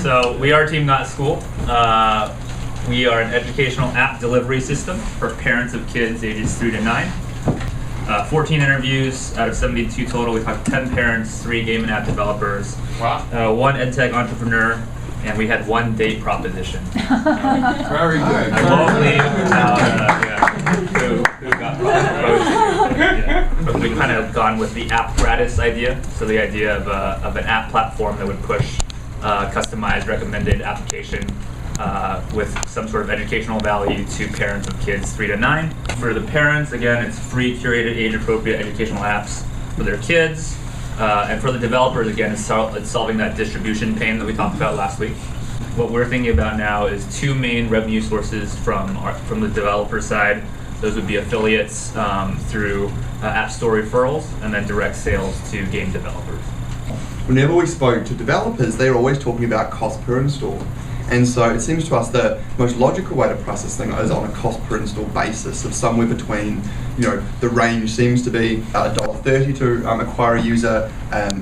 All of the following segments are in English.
So we are Team Not School. We are an educational app delivery system for parents of kids ages 3 to 9. 14 interviews out of 72 total. We talked to 10 parents, 3 game and app developers, Wow. 1 edtech entrepreneur, and we had 1 date proposition. Very good. I won't leave without who got proposed. Yeah. But we kind of gone with the app gratis idea. So the idea of an app platform that would push customized recommended application with some sort of educational value to parents of kids 3 to 9. For the parents, again, it's free, curated, age-appropriate educational apps for their kids. And for the developers, again, it's solving that distribution pain that we talked about last week. What we're thinking about now is 2 main revenue sources from the developer side. Those would be affiliates through App Store referrals, and then direct sales to game developers. Whenever we spoke to developers, they were always talking about cost per install. And so it seems to us the most logical way to price this thing is on a cost per install basis of somewhere between, the range seems to be $1.30 to acquire a user.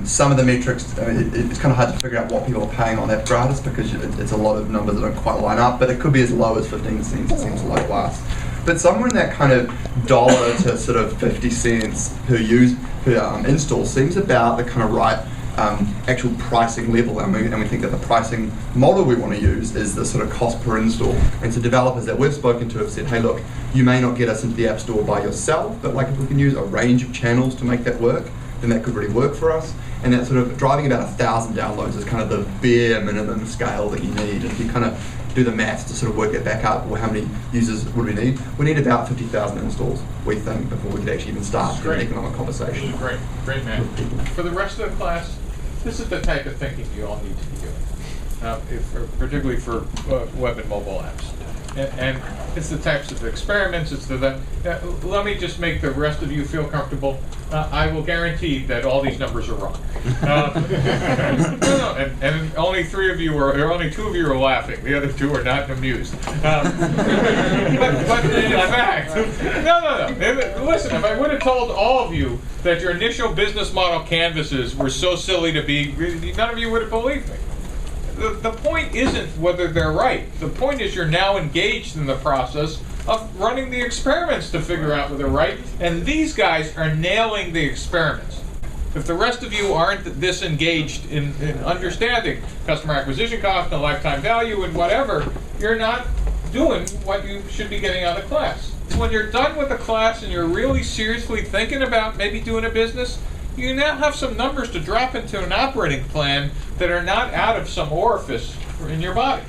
Some of the metrics, it's kind of hard to figure out what people are paying on app gratis because it's a lot of numbers that don't quite line up, but it could be as low as 15 cents, it seems low class. But somewhere in that kind of dollar to sort of 50 cents per install seems about the kind of right actual pricing level, and we think that the pricing model we want to use is the sort of cost per install. And so developers that we've spoken to have said, hey look, you may not get us into the App Store by yourself, but like if we can use a range of channels to make that work, then that could really work for us. And that sort of driving about 1,000 downloads is kind of the bare minimum scale that you need. And if you kind of do the maths to sort of work it back up, well, how many users would we need? We need about 50,000 installs, we think, before we could actually even start an economic conversation. Great math. For the rest of the class, this is the type of thinking you all need to be doing, particularly for web and mobile apps. And it's the types of experiments, let me just make the rest of you feel comfortable. I will guarantee that all these numbers are wrong. And only 2 of you are laughing. The other 2 are not amused. But in fact, no. Listen, if I would have told all of you that your initial business model canvases were so silly to be, none of you would have believed me. The point isn't whether they're right. The point is you're now engaged in the process of running the experiments to figure out whether they're right, and these guys are nailing the experiments. If the rest of you aren't this engaged in understanding customer acquisition cost and lifetime value and whatever, you're not doing what you should be getting out of class. When you're done with the class and you're really seriously thinking about maybe doing a business, you now have some numbers to drop into an operating plan that are not out of some orifice in your body.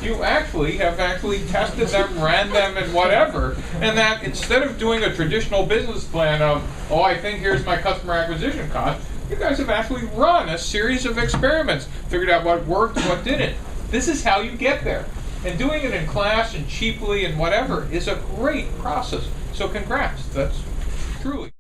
You have tested them, ran them, and whatever, and that instead of doing a traditional business plan of, I think here's my customer acquisition cost, you guys have actually run a series of experiments, figured out what worked, what didn't. This is how you get there. And doing it in class and cheaply and whatever is a great process. So congrats. That's truly.